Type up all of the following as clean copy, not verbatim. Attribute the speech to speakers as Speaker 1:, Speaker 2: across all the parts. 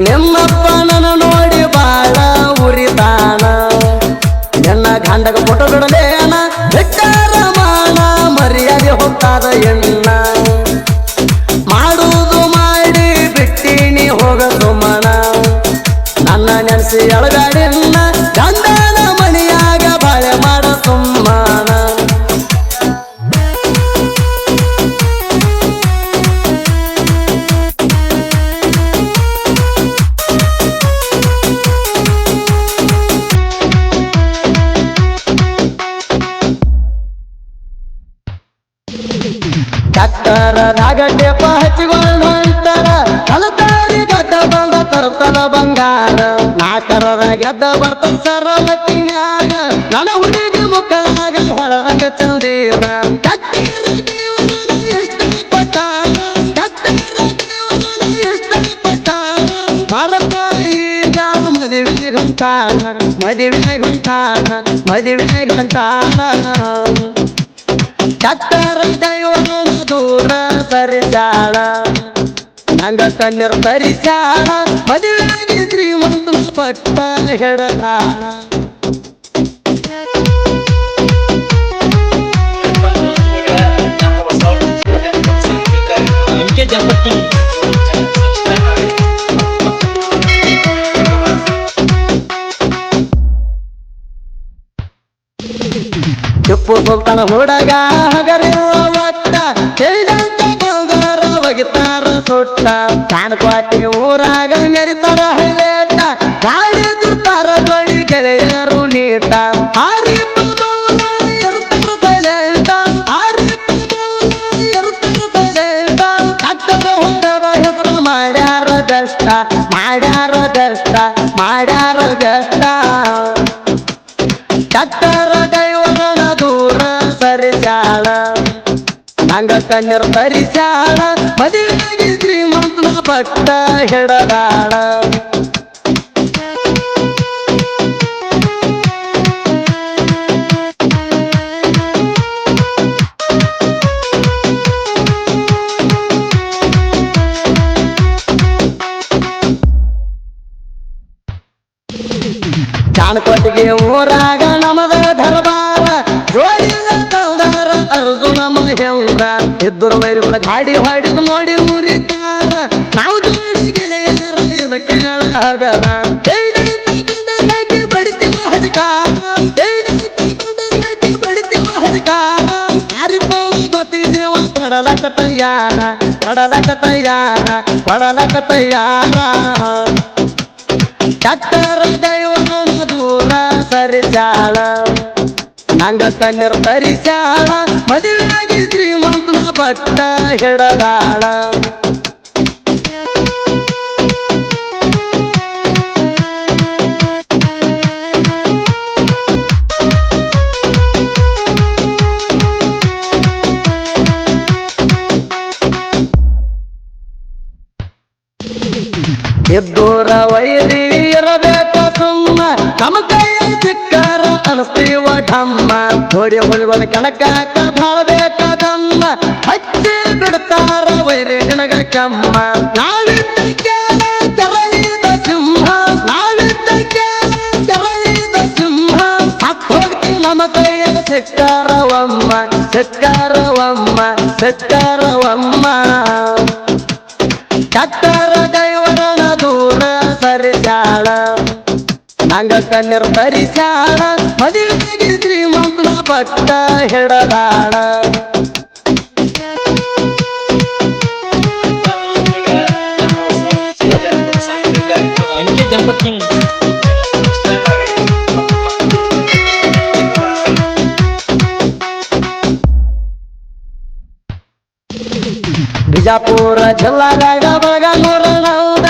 Speaker 1: ನಿಮ್ಮಪ್ಪ ನನ್ನ ನೋಡಿ ಬಾಳ ಉರಿತಾನ ನಿನ್ನ ಗಂಡಗ ಫೋಟೋ ಬಿಡಲೇನ ಬಿಟ್ಟಾರ ಮಾನ ಮರ್ಯಾದೆ ಹೋಗ್ತಾದ ಎಣ್ಣ ಮಾಡುವುದು ಮಾಡಿ ಬಿಟ್ಟಿನಿ ಹೋಗ ಸುಮನ ನನ್ನ ನೆನೆಸಿ ಎಳಗಾಡಿನ ಗಂಡನ ಮನೆಯಾಗ ಬಾಳೆ ಮಾಡ ಸುಮ್ಮನ ಕಟ್ಟರದಾಗ ಟೇಪ ಹಚ್ಚಿಕೊಂಡು ಅಂತಾರ ಕಲತಾರಿ ಗಡ್ಡ ಬಂದ ತರ್ತಲ ಬಂಗಾರ ನಾಕರರ ಗೆದ್ದ ಬರ್ತ ಸರಳತಿನ್ಯಾಗ ನನ್ನ ಹುಡುಗಿ ಮುಖದಾಗ ಹೊಳಗ ಚಂದೀರ ಮದುವೆ ಕಟ್ಟರ ದೈವನ ದೂರ ಸರಿಸಾಳ ನಂಗ ಕಣ್ಣೀರು ತರಿಸಾಳ ಮದುವೆಯಾಗಿ ಶ್ರೀಮಂತ ಪಟ್ಟ ಹೆಡದಾಳ ಟಿಪ್ಪು ಸುಲ್ತಾನ ಹುಡುಗ ಹಗರಿರುವ ಒಟ್ಟ ಹೇಳಿದಂತ ಬಂಗಾರ ಒಗಿತಾರ ಸುಟ್ಟ ಕಾಣಕ್ವಾಟಿಗೆ ಊರಾಗ ಮೆರಿತಾರ ಹೈಲೇಟ ಗಾಳಿ ದುರ್ತಾರ ಬಳಿ ಗೆಳೆಯರು ನೀಟ ಕಟ್ಟದ ಹೊಂಡದ ಹೆಸರು ಮಾಡ್ಯಾರ ದಷ್ಟ ಮಾಡ್ಯಾರ ದಷ್ಟ ಮಾಡ್ಯಾರ ದಷ್ಟ ಕಟ್ಟರ ದೈವನ ದೂರ ಸರಿಸಾಳ ನಂಗ ಕಣ್ಣೀರು ತರಿಸಾಳ ಮದುವೆಯಾಗಿ ಶ್ರೀಮಂತನ ಪಟ್ಟ ಹೆಡದಾಳ ಜಾನಕೋಟಿಗೆ ಊರಾಗ ನಮದ ದರ್ಬಾರ ಜೋಡಿದ ಕೌದಾರ ಅರ್ಜುನ ಮಹೇಂದ್ರ ಇದ್ದರು ವೈರಿಗಳ ಗಾಡಿ ಹೊಡೆದು ನೋಡಿ ಮುರಿತಾರ ನಾವು ಜೋಡಿ ಗೆಳೆಯರ ಇದಕ್ಕೆ ಹೇಳಾಗದ ಬಡಿತೀವ ಹಜಕಾರ ಬಡಿತೀವ ಹಜಕಾರ ಗೊತ್ತಿದ್ದೇವ ಪಡಲಕ ತಯ್ಯಾರ ಪಡಲಕ ತಯ್ಯಾರ ಪಡಲಕ ತಯ್ಯಾರ ಕಟ್ಟರ ದೈವನ ದೂರ ಸರಿಸಾಳ ನಂಗ ಕಣ್ಣೀರು ತರಿಸಾಳ ಮದುವೆಯಾಗಿ ಶ್ರೀಮಂತನ ಪಟ್ಟ ಹೆಡದಾಳ ಎದ್ದೂರ ವೈರಿ ಇರಬೇಕ ಸುಮ್ಮ ನಮ್ಮ ಕೈಯ ಸಿಕ್ಕಾರ ಅನಸ್ತೀವ ಢಮ್ಮ ಹೊಡಿ ಹೊಲಿಗಳ ಕಣಕಾಕ ಬಾಳ್ಬೇಕದಮ್ಮ ಹಚ್ಚಿ ಬಿಡ್ತಾರ ವೈರಿ ನಿನಗ ಕಮ್ಮ ನಾವಿದ್ದ ಕೇಳ ತೆರಳಿದ ಸಿಂಹ ನಾವಿದ್ದ ಕೇಳ ತೆರಳಿದ ಸಿಂಹ ಹತ್ತು ಹೋಗ್ತಿ ನಮ್ಮ ಕೈಯ ಸಿಕ್ಕಾರವಮ್ಮ ಸಿಕ್ಕಾರವಮ್ಮ ಸಿಕ್ಕಾರವಮ್ಮ ಕಟ್ಟರ ದೈವನ ದೂರ ಸರಿಸಾಳ ನಂಗ ಕಣ್ಣೀರು ತರಿಸಾಳ ಮದುವೆಯಾಗಿ ಶ್ರೀಮಂತನ ಪಟ್ಟ ಹೆಡದಾಳ ಬಿಜಾಪುರ ಜಿಲ್ಲಾದಾಗ ಬಗನೂರ ನೌದ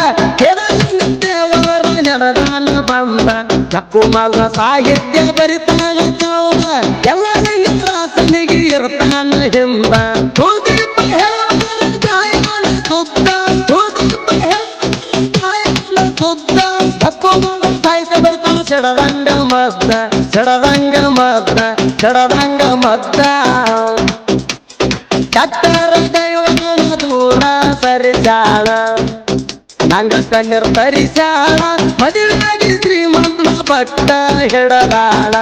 Speaker 1: ದೇವರ ನೆಡದಾನ ಬಂದ ಚಕ್ಕು ಮಲ್ಲ ಸಾಹಿತ್ಯ ಬರಿತಾನ ಚೌದ ಎಲ್ಲ ತ್ರಾಸನಿಗೆ ಇರ್ತಾನ ಹಿಂದ ಚಡದಂಗ ಮದ್ದ ಚಡದಂಗ ಮದ್ದ ಚಡದಂಗ ಮದ್ದ ಕಟ್ಟರ ದೈವನ ದೂರ ಸರಿಸಾಳ ನಂಗ ಕಣ್ಣೀರ್ ತರಿಸ್ಯಾಳ ಮದುವೆಯಾಗಿ ಶ್ರೀಮಂತ ಪಟ್ಟ ಹಿಡದಾಳ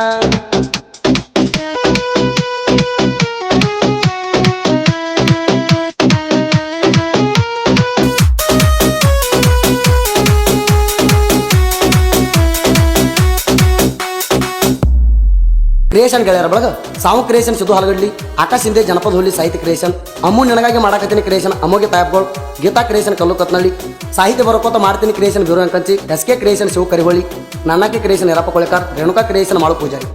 Speaker 2: ಕ್ರಿಯೇಷನ್ ಗೆಳೆಯರ ಬಳಗ ಸಾವು ಕ್ರಿಯೇಷನ್ ಸಿದ್ದು ಹಲಗಡ್ಲಿ ಆಕಾಶ್ ಹಿಂದೆ ಜನಪದ ಹುಲಿ ಸಾಹಿತ್ಯ ಕ್ರಿಯೇಷನ್ ಅಮ್ಮು ನನಗಾಗಿ ಮಾಡಾಕತ್ತೀನಿ ಕ್ರಿಯೇಷನ್ ಅಮ್ಮೋಗೆ ತಾಯಪ್ಗಳು ಗೀತಾ ಕ್ರಿಯೇಷನ್ ಕಲ್ಲು ಕತ್ನಳ್ಳಿ ಸಾಹಿತ್ಯ ಬರೋಕೋತ ಮಾಡ್ತೀನಿ ಕ್ರಿಯೇಷನ್ ಬಿರು ಅಂಕಂಚಿ SK ಕ್ರಿಯೇಷನ್ ಶಿವ ಕರಿವಳಿ ನನ್ನಕ್ಕೆ ಕ್ರಿಯೇಷನ್ ಯರಪ್ಪ ಕೊಳೆಕಾರ್ ರೇಣುಕಾ ಕ್ರಿಯೇಷನ್ ಮಾಳು ಪೂಜಾರಿ